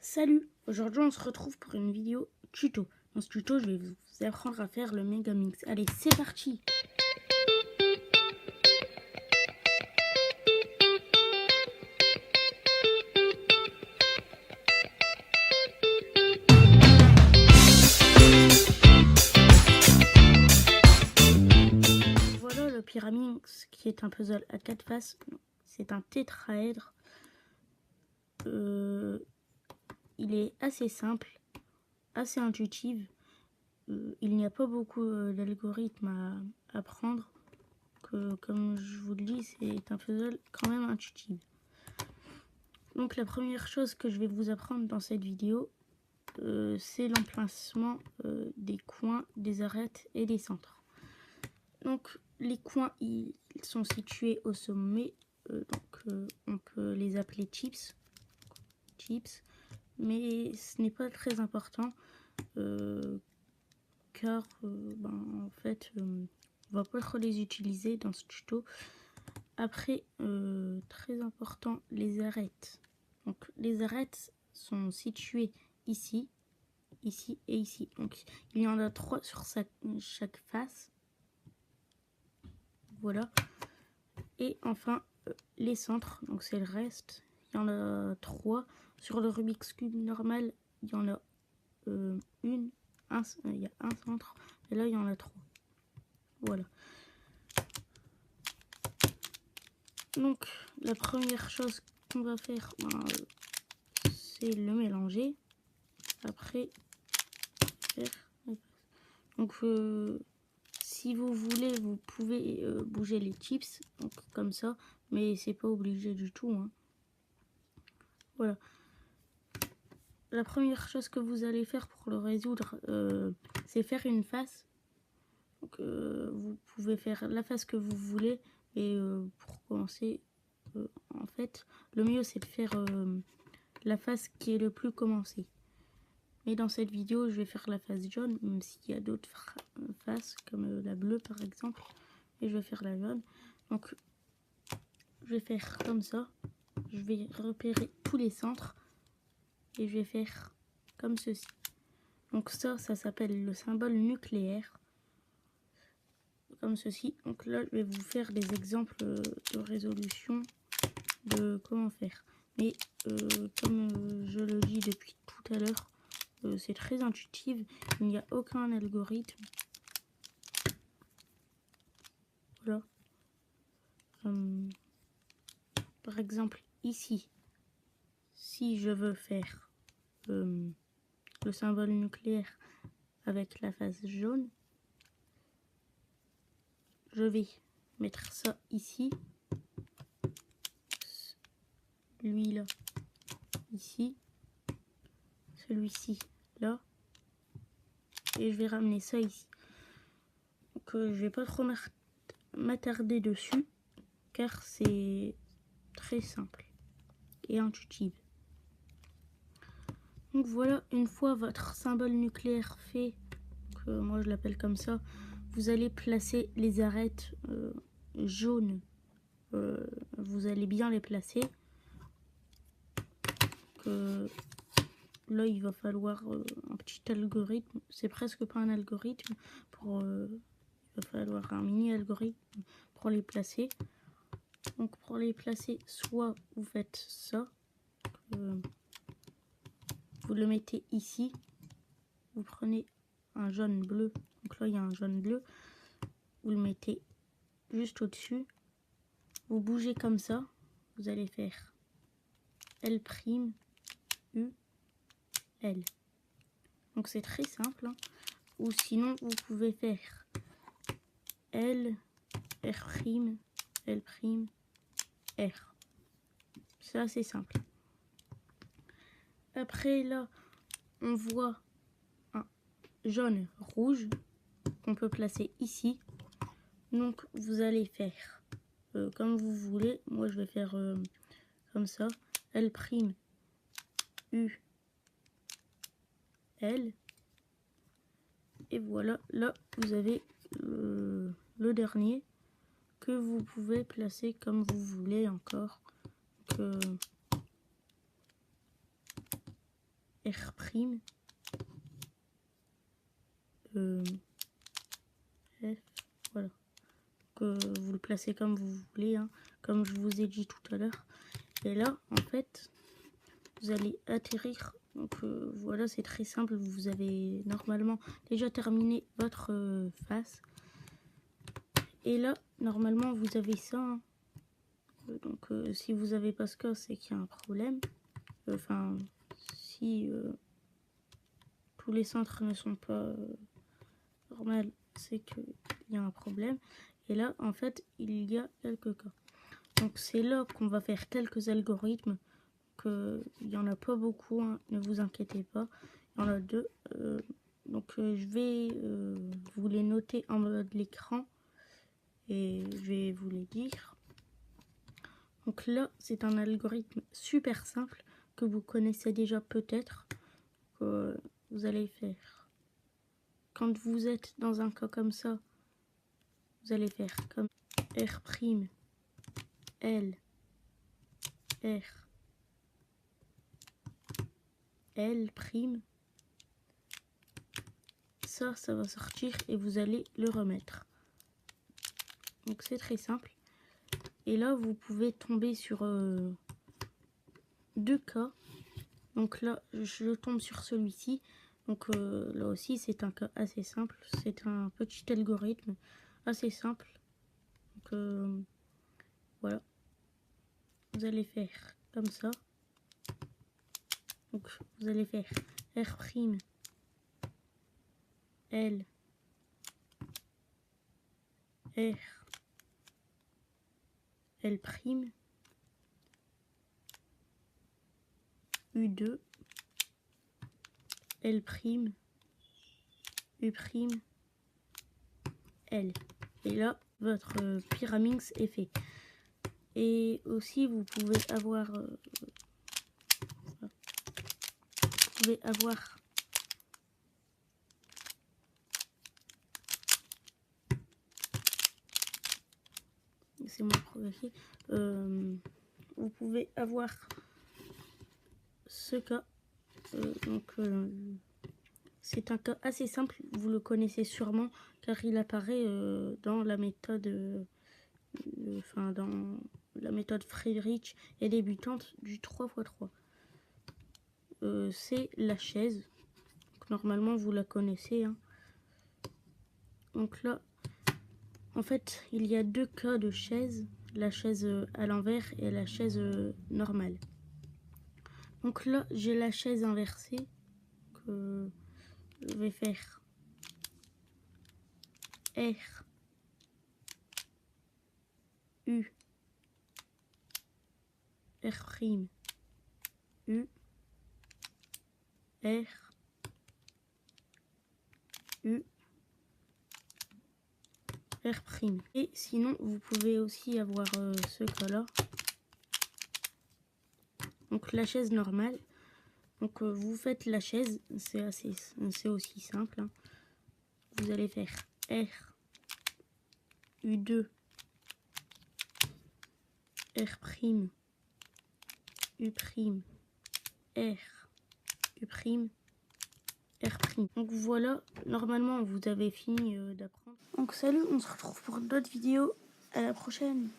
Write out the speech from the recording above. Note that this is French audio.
Salut, aujourd'hui on se retrouve pour une vidéo tuto. Dans ce tuto, je vais vous apprendre à faire le Megamix. Allez, c'est parti! Voilà le Pyramix qui est un puzzle à 4 faces. C'est un tétraèdre. Il est assez simple, assez intuitif. Il n'y a pas beaucoup d'algorithmes à apprendre. Comme je vous le dis, c'est un puzzle quand même intuitif. Donc la première chose que je vais vous apprendre dans cette vidéo, c'est l'emplacement des coins, des arêtes et des centres. Donc les coins, ils sont situés au sommet, on peut les appeler chips, mais ce n'est pas très important car en fait on va pas trop les utiliser dans ce tuto. Après, très important, les arêtes. Donc les arêtes sont situées ici, ici et ici. Donc il y en a 3 sur chaque face. Voilà. Et enfin les centres, donc c'est le reste. Il y en a 3. Sur le Rubik's Cube normal, il y en a il y a un centre. Et là, il y en a 3. Voilà. Donc la première chose qu'on va faire, c'est le mélanger. Après, donc si vous voulez, vous pouvez bouger les chips, donc comme ça, mais c'est pas obligé du tout, hein. Voilà. La première chose que vous allez faire pour le résoudre, c'est faire une face. Donc, vous pouvez faire la face que vous voulez, et pour commencer, en fait, le mieux c'est de faire la face qui est le plus commencée. Mais dans cette vidéo, je vais faire la face jaune, même s'il y a d'autres faces, comme la bleue par exemple. Et je vais faire la jaune. Donc, je vais faire comme ça. Je vais repérer tous les centres. Et je vais faire comme ceci. Donc ça s'appelle le symbole nucléaire. Comme ceci. Donc là, je vais vous faire des exemples de résolution de comment faire. Mais comme je le dis depuis tout à l'heure, c'est très intuitif, il n'y a aucun algorithme. Voilà. Par exemple, ici, si je veux faire le symbole nucléaire avec la face jaune, je vais mettre ça ici, lui là, ici, celui-ci là, et je vais ramener ça ici. Donc je vais pas trop m'attarder dessus car c'est très simple et intuitif. Donc voilà, une fois votre symbole nucléaire fait, moi je l'appelle comme ça, vous allez placer les arêtes jaunes. Vous allez bien les placer. Là, il va falloir un petit algorithme. C'est presque pas un algorithme. Il va falloir un mini algorithme pour les placer. Donc pour les placer, soit vous faites ça. Vous le mettez ici. Vous prenez un jaune bleu. Donc là, il y a un jaune bleu. Vous le mettez juste au-dessus. Vous bougez comme ça. Vous allez faire L', U, L. Donc c'est très simple, hein. Ou sinon, vous pouvez faire L, R', L', R. C'est assez simple. Après, là, on voit un jaune rouge qu'on peut placer ici. Donc, vous allez faire comme vous voulez. Moi, je vais faire comme ça. L', U, L. Et voilà, là, vous avez le dernier que vous pouvez placer comme vous voulez encore. Donc, R prime, F, voilà. Donc, vous le placez comme vous voulez, hein, comme je vous ai dit tout à l'heure. Et là, en fait, vous allez atterrir. Donc voilà, c'est très simple. Vous avez normalement déjà terminé votre face. Et là, normalement, vous avez ça. Hein. Donc si vous n'avez pas ce cas, c'est qu'il y a un problème. Enfin, si tous les centres ne sont pas normaux, c'est qu'il y a un problème. Et là, en fait, il y a quelques cas. Donc c'est là qu'on va faire quelques algorithmes. Il n'y en a pas beaucoup, hein, ne vous inquiétez pas. Il y en a deux. Donc je vais vous les noter en bas de l'écran et je vais vous les dire. Donc là, c'est un algorithme super simple que vous connaissez déjà peut-être, que vous allez faire. Quand vous êtes dans un cas comme ça, vous allez faire comme R', L, R, L'. Ça va sortir et vous allez le remettre. Donc c'est très simple. Et là, vous pouvez tomber sur deux cas. Donc là, je tombe sur celui-ci. Donc là aussi, c'est un cas assez simple. C'est un petit algorithme assez simple. Donc voilà. Vous allez faire comme ça. Donc vous allez faire R', L, R, L', U2, L', U', L. Et là, votre pyraminx est fait. Et aussi, vous pouvez avoir c'est moi progressé. Vous pouvez avoir ce cas. C'est un cas assez simple, vous le connaissez sûrement car il apparaît dans la méthode dans la méthode Friedrich et débutante du 3x3. C'est la chaise. Donc, normalement vous la connaissez. Hein. Donc là, en fait, il y a deux cas de chaise, la chaise à l'envers et la chaise normale. Donc là, j'ai la chaise inversée que je vais faire R, U, R', U, R, U, R'. Et sinon, vous pouvez aussi avoir ce cas-là. Donc la chaise normale. Donc vous faites la chaise, c'est aussi simple. Hein. Vous allez faire R, U2, R', U', R, U', R'. Donc voilà, normalement vous avez fini d'apprendre. Donc salut, on se retrouve pour d'autres vidéos. À la prochaine.